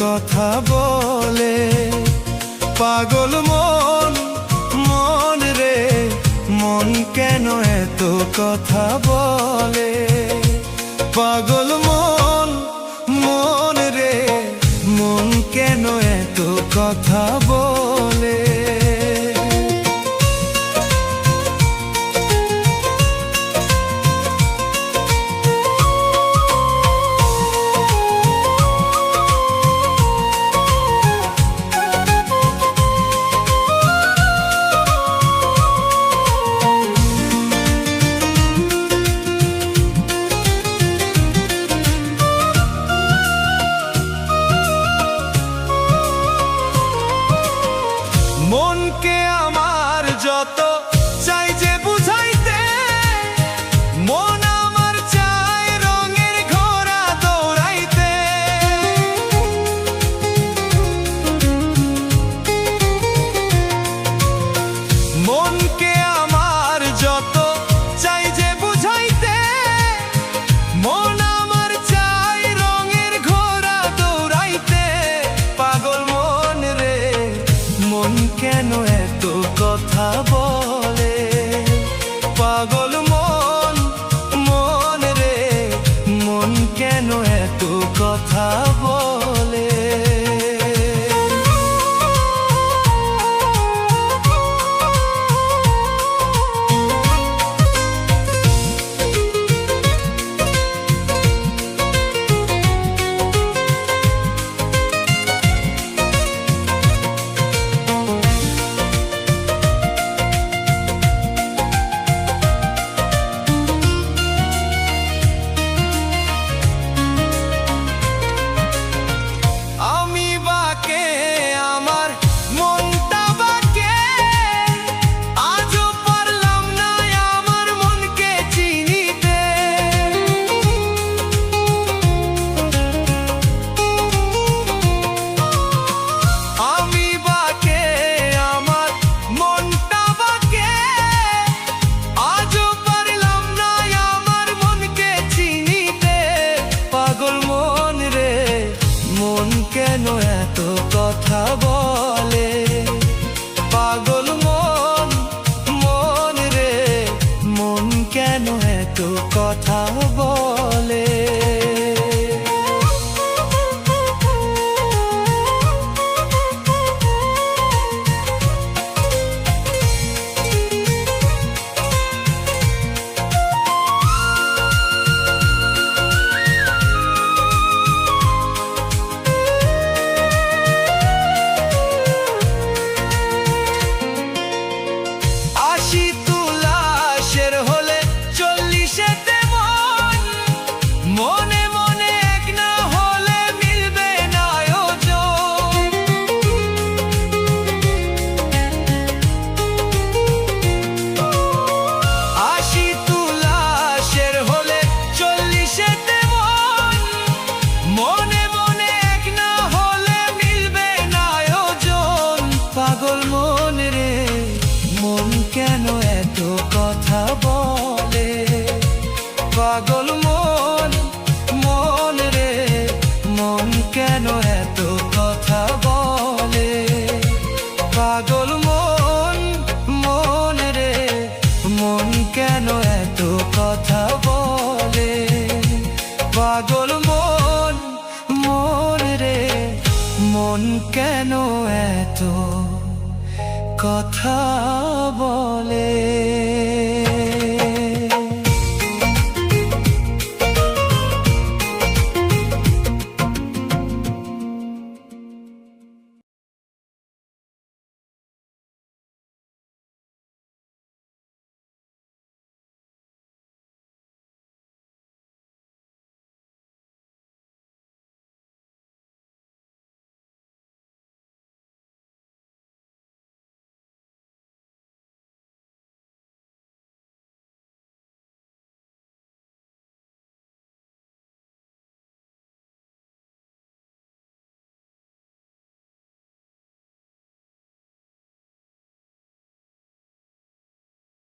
কথা বলে। পাগল মন, মন রে মন কেন এত কথা বলে। পাগল মন, মন রে মন কেন এত কথা বলে। মনকে আমার যত চাই যে বুঝাইতে, মন আমার চায় রঙের ঘোড়া দৌড়াইতে। মনকে আমার যত চাই যে বুঝাইতে, মন আমার চায় রঙের ঘোড়া দৌড়াইতে। পাগল মন রে মন কেন এত কথা বলে। পাগল মন, মন রে মন কেন এত কথা বলে। কেন এত কথা বলে। পাগল মন, মন রে মন কেন এত কথা বলে। মনে মনে এক না হলে মিলবে না আয়োজন। আশি তুলাশের হলে 40তে মন। মনে মনে এক না হলে মিলবে না আয়োজন। পাগল মন রে মন কেন এত কথা বলে। পাগল মন, মন রে মন কেন এত কথা বলে। পাগল মন, মন রে মন কেন এত কথা বলে। পাগল মন, মন রে মন কেন এত কথা বলে।